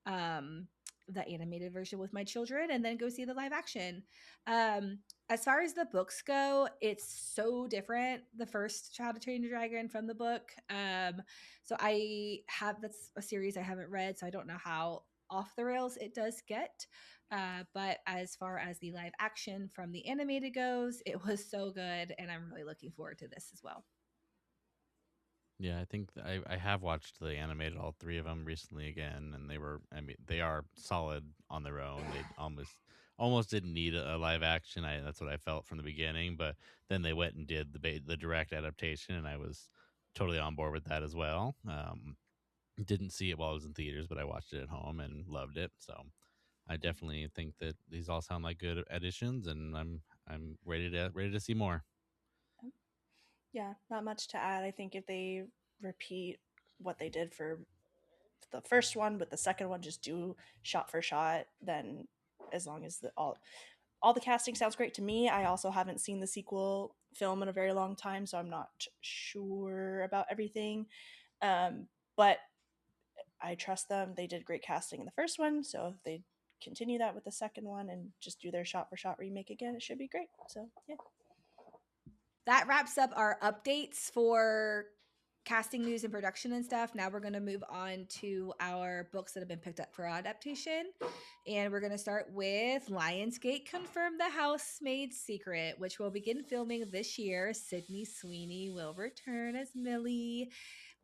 um, the animated version with my children and then go see the live action. Um, as far as the books go, it's so different, the first How to Train Your Dragon from the book. So I have that's a series I haven't read, so I don't know how off the rails it does get. But as far as the live action from the animated goes, it was so good, and I'm really looking forward to this as well. Yeah, I think I have watched the animated all three of them recently again, and I mean, they are solid on their own. They almost didn't need a live action. That's what I felt from the beginning, but then they went and did the direct adaptation, and I was totally on board with that as well. Didn't see it while I was in theaters, but I watched it at home and loved it. So I definitely think that these all sound like good additions, and I'm ready to see more. Yeah, not much to add. I think if they repeat what they did for the first one, but the second one just do shot for shot, then as long as all the casting sounds great to me. I also haven't seen the sequel film in a very long time, so I'm not sure about everything. But I trust them. They did great casting in the first one, so if they continue that with the second one and just do their shot for shot remake again, it should be great. So yeah. That wraps up our updates for casting news and production and stuff. Now we're going to move on to our books that have been picked up for adaptation. And we're going to start with Lionsgate confirmed The Housemaid's Secret, which will begin filming this year. Sydney Sweeney will return as Millie,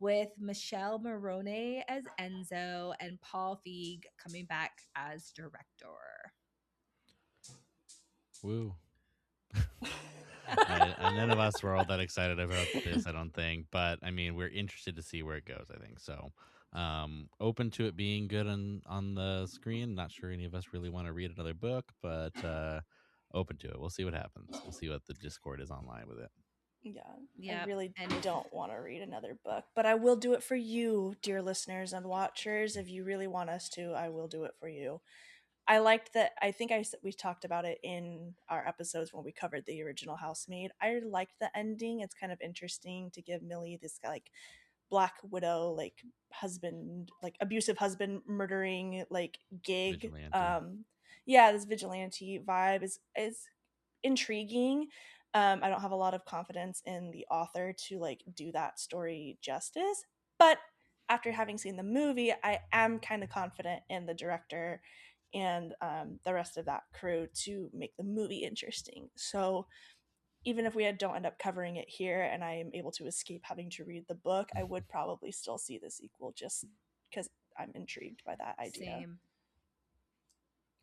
with Michelle Morone as Enzo and Paul Feig coming back as director. Woo! None of us were all that excited about this, I don't think. But I mean, we're interested to see where it goes. I think so. Open to it being good on the screen. Not sure any of us really want to read another book, but open to it. We'll see what happens. We'll see what the Discord is online with it. Yeah, I Yep. really And don't want to read another book, but I will do it for you, dear listeners and watchers. If you really want us to, I will do it for you. I liked that. I think we talked about it in our episodes when we covered the original Housemaid. I liked the ending. It's kind of interesting to give Millie this like Black Widow, like husband, like abusive husband murdering like gig. Vigilante. Yeah, this vigilante vibe is intriguing. I don't have a lot of confidence in the author to like do that story justice, but after having seen the movie, I am kind of confident in the director and the rest of that crew to make the movie interesting. So even if don't end up covering it here and I am able to escape having to read the book, I would probably still see the sequel just because I'm intrigued by that idea. same.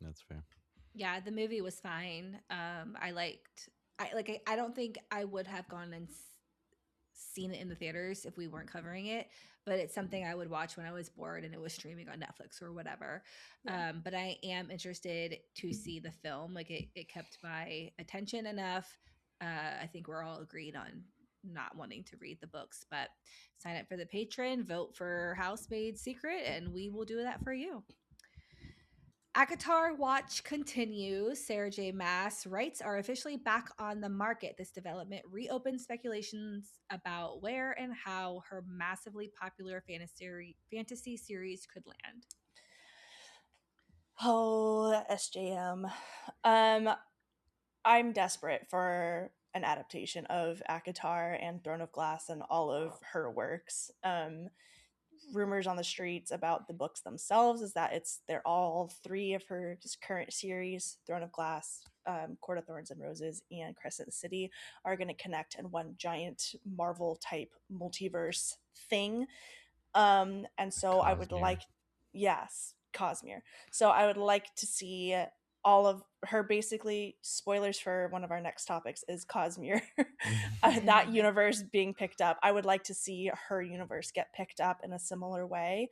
That's fair. Yeah, the movie was fine. I liked. I don't think I would have gone and seen it in the theaters if we weren't covering it, but it's something I would watch when I was bored and it was streaming on Netflix or whatever. Yeah. But I am interested to see the film. Like it kept my attention enough. I think we're all agreed on not wanting to read the books, but sign up for the patron, vote for Housemaid's Secret, and we will do that for you. Akatar Watch continues. Sarah J. Mass rights are officially back on the market. This development reopens speculations about where and how her massively popular fantasy series could land. Oh, SJM. Um, I'm desperate for an adaptation of Akatar and Throne of Glass and all of her works. Rumors on the streets about the books themselves is that they're all three of her current series, Throne of Glass, Court of Thorns and Roses, and Crescent City, are going to connect in one giant Marvel type multiverse thing. And so I would Cosmere. like, yes, Cosmere. So I would like to see all of her, basically. Spoilers for one of our next topics is Cosmere. That universe being picked up. I would like to see her universe get picked up in a similar way.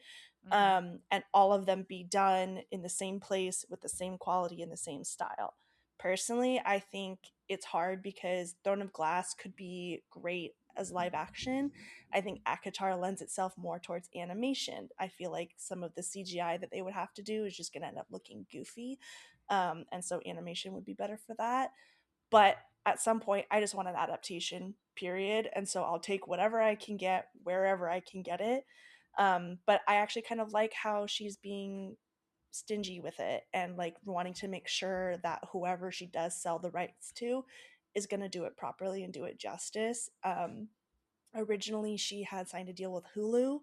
And all of them be done in the same place with the same quality and the same style. Personally, I think it's hard because Throne of Glass could be great as live action. I think Akatar lends itself more towards animation. I feel like some of the CGI that they would have to do is just going to end up looking goofy. And so animation would be better for that. But at some point, I just want an adaptation, period. And so I'll take whatever I can get wherever I can get it. But I actually kind of like how she's being stingy with it and like wanting to make sure that whoever she does sell the rights to is going to do it properly and do it justice. Originally, she had signed a deal with Hulu.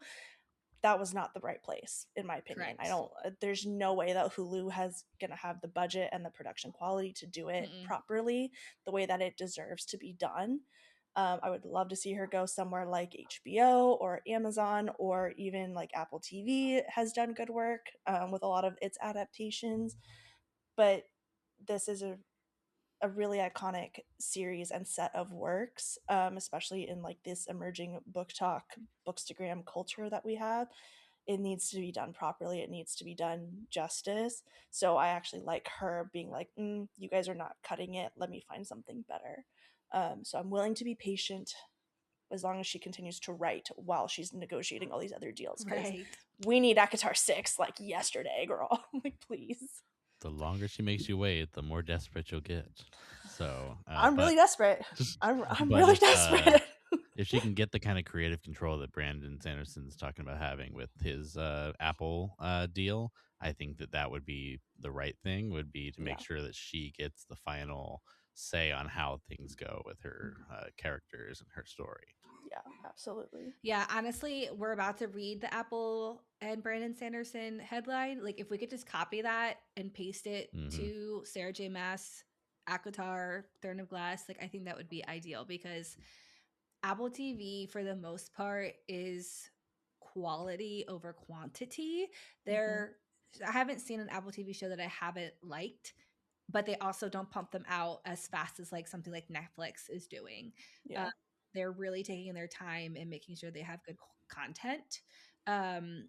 That was not the right place, in my opinion. I Correct. don't, there's no way that Hulu has going to have the budget and the production quality to do it Mm-mm. properly the way that it deserves to be done. I would love to see her go somewhere like HBO or Amazon, or even like Apple TV has done good work with a lot of its adaptations. But this is a really iconic series and set of works, especially in like this emerging book talk, bookstagram culture that we have. It needs to be done properly. It needs to be done justice. So I actually like her being like, you guys are not cutting it. Let me find something better. So I'm willing to be patient as long as she continues to write while she's negotiating all these other deals, because Right. we need Akatar 6 like yesterday, girl. Like, please. The longer she makes you wait, the more desperate you'll get. So, I'm really desperate. I'm but really desperate. if she can get the kind of creative control that Brandon Sanderson's talking about having with his Apple deal, I think that that would be the right thing. Would be to make Yeah, sure that she gets the final say on how things go with her characters and her story. yeah, absolutely. Yeah, honestly, we're about to read the Apple and Brandon Sanderson headline. Like, if we could just copy that and paste it Hmm. to Sarah J. Maas, Akatar, Throne of Glass, like, I think that would be ideal because Apple TV, for the most part, is quality over quantity. Hmm. There, I haven't seen an Apple TV show that I haven't liked, but they also don't pump them out as fast as like something like Netflix is doing. Uh, Yeah, they're really taking their time and making sure they have good content. Um,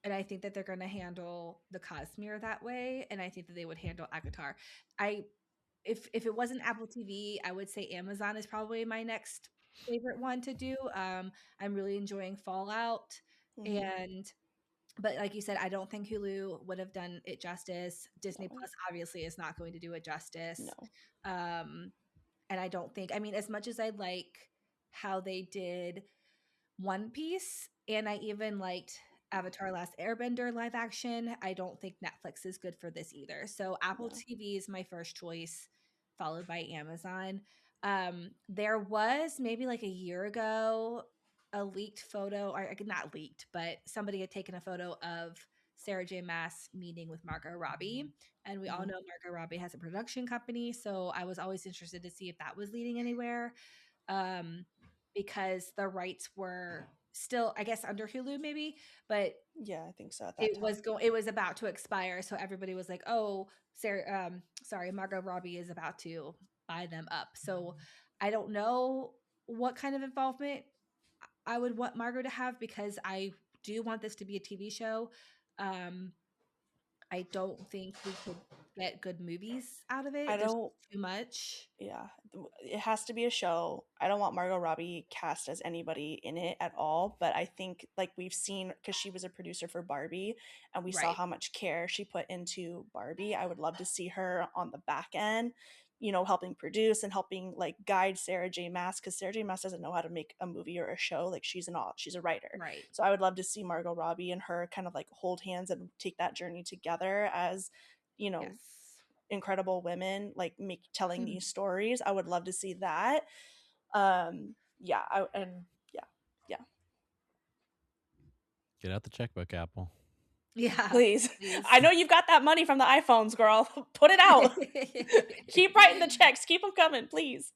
and I think that they're going to handle the Cosmere that way, and I think that they would handle Akatar. I if it wasn't Apple TV, I would say Amazon is probably my next favorite one to do. I'm really enjoying Fallout, hmm, and but like you said, I don't think Hulu would have done it justice. Disney no, Plus obviously is not going to do it justice. no, Um, and I don't think, I mean, as much as I like how they did One Piece, and I even liked Avatar Last Airbender live action, I don't think Netflix is good for this either. So Apple no. TV is my first choice, followed by Amazon. There was maybe like a year ago a leaked photo, or not leaked, but somebody had taken a photo of Sarah J. Maas meeting with Margot Robbie. And we all Hmm. know Margot Robbie has a production company. So I was always interested to see if that was leading anywhere, um, because the rights were still, I guess, under Hulu maybe, but Yeah, I think so at that time. it was about to expire. So everybody was like, "Oh, Sarah, sorry, Margot Robbie is about to buy them up." So I don't know what kind of involvement I would want Margot to have because I do want this to be a TV show. Um, I don't think we could get good movies out of I it. There's don't. too much. Yeah, it has to be a show. I don't want Margot Robbie cast as anybody in it at all, but I think like we've seen, because she was a producer for Barbie and we saw Right. how much care she put into Barbie. I would love to see her on the back end, you know, helping produce and helping like guide Sarah J. Maas, because Sarah J. Maas doesn't know how to make a movie or a show. Like she's a writer. Right. So I would love to see Margot Robbie and her kind of like hold hands and take that journey together as, you know, Yes. incredible women like make telling these stories. I would love to see that. Yeah, and yeah, yeah. Get out the checkbook, Apple. Yeah, Please. please. I know you've got that money from the iPhones, girl. Put it out. Keep writing the checks. Keep them coming, please.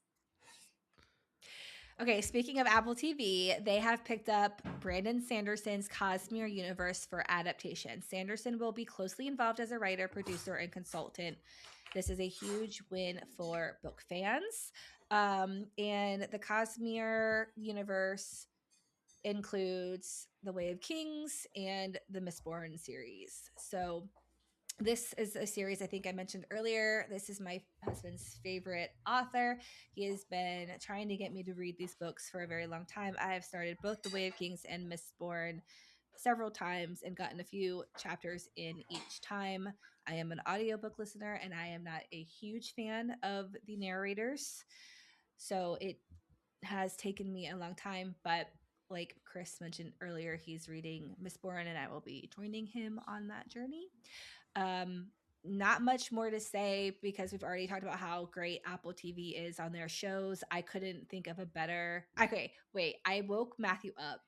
Okay, speaking of Apple TV, they have picked up Brandon Sanderson's Cosmere universe for adaptation. Sanderson will be closely involved as a writer, producer, and consultant. This is a huge win for book fans. And the Cosmere universe includes The Way of Kings and the Mistborn series. So this is a series I think I mentioned earlier. This is my husband's favorite author. He has been trying to get me to read these books for a very long time. I have started both The Way of Kings and Mistborn several times and gotten a few chapters in each time. I am an audiobook listener and I am not a huge fan of the narrators. So it has taken me a long time, but like Chris mentioned earlier, he's reading Mistborn and I will be joining him on that journey. Um, Not much more to say because we've already talked about how great Apple TV is on their shows. I couldn't think of a better. Okay, wait. I woke Matthew up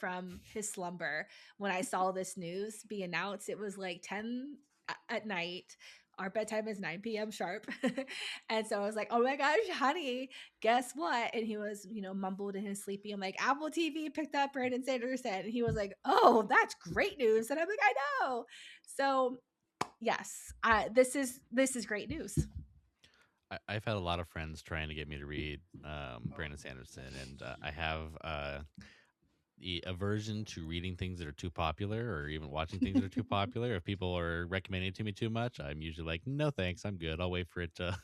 from his slumber when I saw this news be announced. It was like 10 at night. Our bedtime is 9 p.m. sharp. And so I was like, oh my gosh, honey, guess what? And he was, mumbled in his sleepy. I'm like, Apple TV picked up Brandon Sanderson. And he was like, oh, that's great news. And I'm like, I know. So yes, this is great news. I've had a lot of friends trying to get me to read Brandon Sanderson, and I have the aversion to reading things that are too popular or even watching things that are too popular. If people are recommending it to me too much, I'm usually like, no thanks, I'm good. I'll wait for it to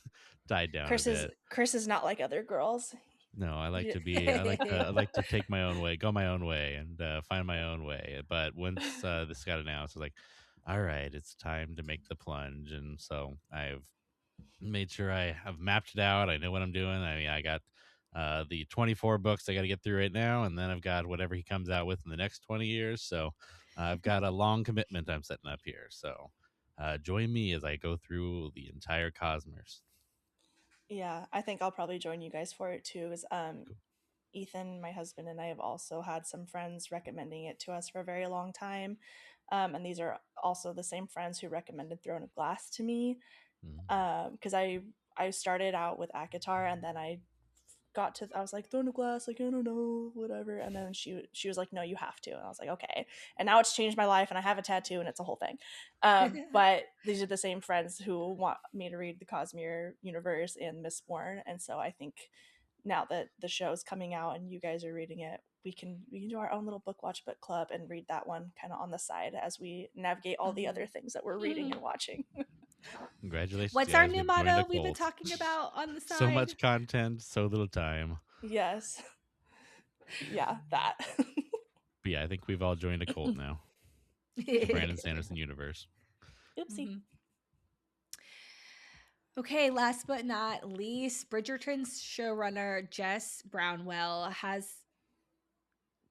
die down a bit. Chris is not like other girls. No, I like You- to be. I like to take my own way, go my own way, and find my own way. But once this got announced, I was like, all right, it's time to make the plunge. And so I've made sure I have mapped it out. I know what I'm doing. I mean, I got the 24 books I got to get through right now, and then I've got whatever he comes out with in the next 20 years. So I've got a long commitment I'm setting up here. So join me as I go through the entire Cosmos. yeah, I think I'll probably join you guys for it too. Is Cool. Ethan, my husband, and I have also had some friends recommending it to us for a very long time. And these are also the same friends who recommended Throne of Glass to me. Mhm. Because I started out with Akatar, and then I was like, Throne of Glass, like, I don't know, whatever. And then she was like, no, you have to. And I was like, okay. And now it's changed my life, and I have a tattoo, and it's a whole thing. But these are the same friends who want me to read the Cosmere universe and Mistborn, and so I think now that the show's coming out and you guys are reading it, we can do our own little book watch book club and read that one kind of on the side as we navigate all the other things that we're reading and watching. Congratulations, What's our guys! new We've joined motto a we've been cult. talking about on the So side? much content, so little time. Yes. Yeah, that. But yeah, I think we've all joined a cult now. The Brandon Sanderson universe. Oopsie. Mhm. Okay, last but not least, Bridgerton's showrunner Jess Brownwell has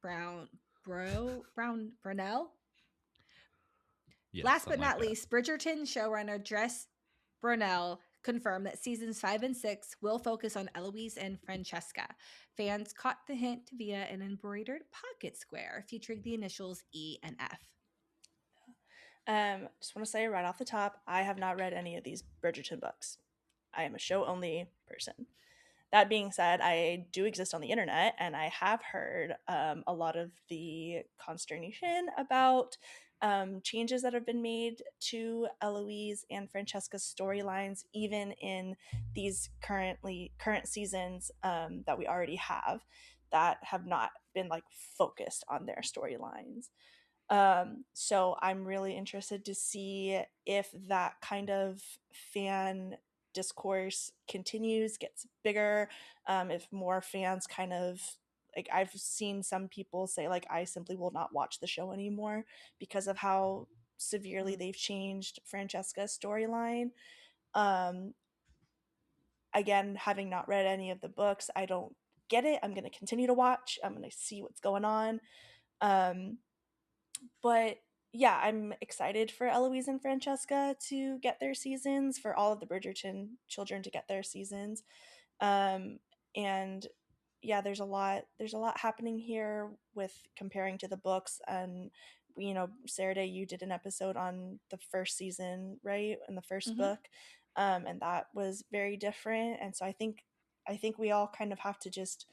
Brownell. Yes, Last but something like not that. least, Bridgerton showrunner Jess Brunel confirmed that seasons 5 and 6 will focus on Eloise and Francesca. Fans caught the hint via an embroidered pocket square featuring the initials E and F. Just want to say right off the top, I have not read any of these Bridgerton books. I am a show only person. That being said, I do exist on the internet, and I have heard a lot of the consternation about changes that have been made to Eloise and Francesca's storylines, even in these current seasons that we already that have not been like focused on their storylines. So I'm really interested to see if that kind of fan discourse continues, gets bigger, if more fans kind of like I've seen some people say like I simply will not watch the show anymore because of how severely Mm. they've changed Francesca's storyline. Um, Again, having not read any of the books, I don't get it. I'm going to continue to watch. I'm going to see what's going on. Um, but yeah, I'm excited for Eloise and Francesca to get their seasons, for all of the Bridgerton children to get their seasons. Um, and yeah, there's a lot happening here with comparing to the books. And Sarah Day, you did an episode on the first season, right? In the first Mm-hmm. book. And that was very different. And so I think we all kind of have to just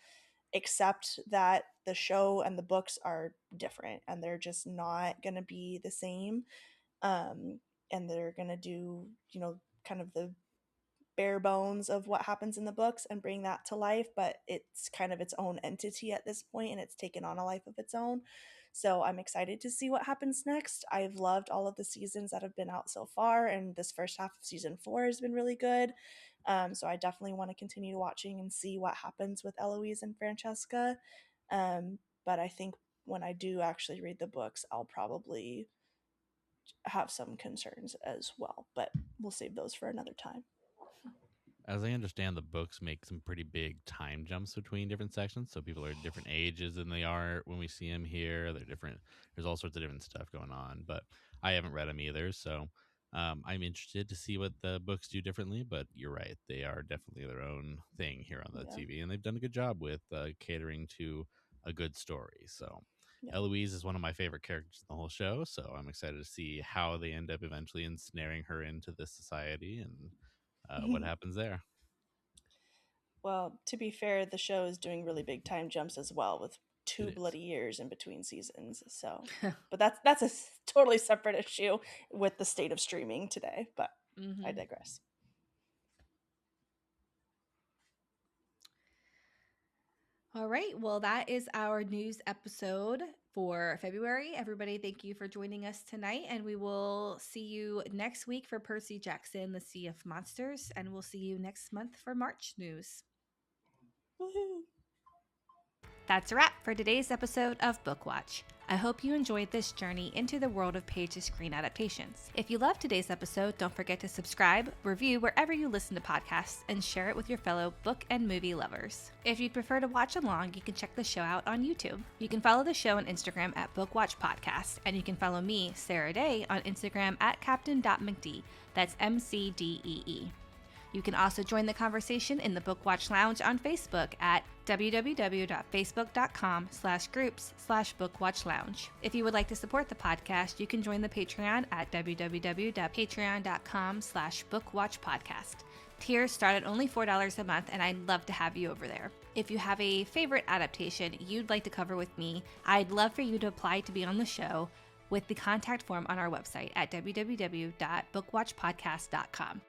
accept that the show and the books are different, and they're just not going to be the same. um, and they're going to do kind of the bare bones of what happens in the books and bring that to life, but it's kind of its own entity at this point, and it's taken on a life of its own. So I'm excited to see what happens next. I've loved all of the seasons that have been out so far, and this first half of season 4 has been really good. So I definitely want to continue watching and see what happens with Eloise and Francesca. But I think when I do actually read the books, I'll probably have some concerns as well, but we'll save those for another time. As I understand, the books make some pretty big time jumps between different sections. So people are different ages than they are when we see them here. They're different. There's all sorts of different stuff going on. But I haven't read them either. So I'm interested to see what the books do differently, but you're right. They are definitely their own thing here on the Yeah. TV, and they've done a good job with catering to a good story. So Yeah. Eloise is one of my favorite characters in the whole show, so I'm excited to see how they end up eventually ensnaring her into this society and what happens there. Well, to be fair, the show is doing really big time jumps as well with It two is. bloody years in between seasons. So, but that's a totally separate issue with the state of streaming today, but I Mm-hmm. digress. All right. Well, that is our news episode for February. Everybody, thank you for joining us tonight. And we will see you next week for Percy Jackson, The Sea of Monsters. And we'll see you next month for March news. Woohoo. That's a wrap for today's episode of Bookwatch. I hope you enjoyed this journey into the world of page-to-screen adaptations. If you loved today's episode, don't forget to subscribe, review wherever you listen to podcasts, and share it with your fellow book and movie lovers. If you'd prefer to watch along, you can check the show out on YouTube. You can follow the show on Instagram at Bookwatch Podcast, and you can follow me, Sarah Day, on Instagram at captain.mcdee. That's MCDEE. You can also join the conversation in the Bookwatch Lounge on Facebook at www.facebook.com/groups/bookwatchlounge. If you would like to support the podcast, you can join the Patreon at www.patreon.com/bookwatchpodcast. Tiers start at only $4 a month, and I'd love to have you over there. If you have a favorite adaptation you'd like to cover with me, I'd love for you to apply to be on the show with the contact form on our website at www.bookwatchpodcast.com.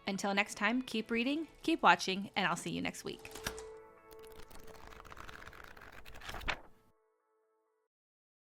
Until next time, keep reading, keep watching, and I'll see you next week.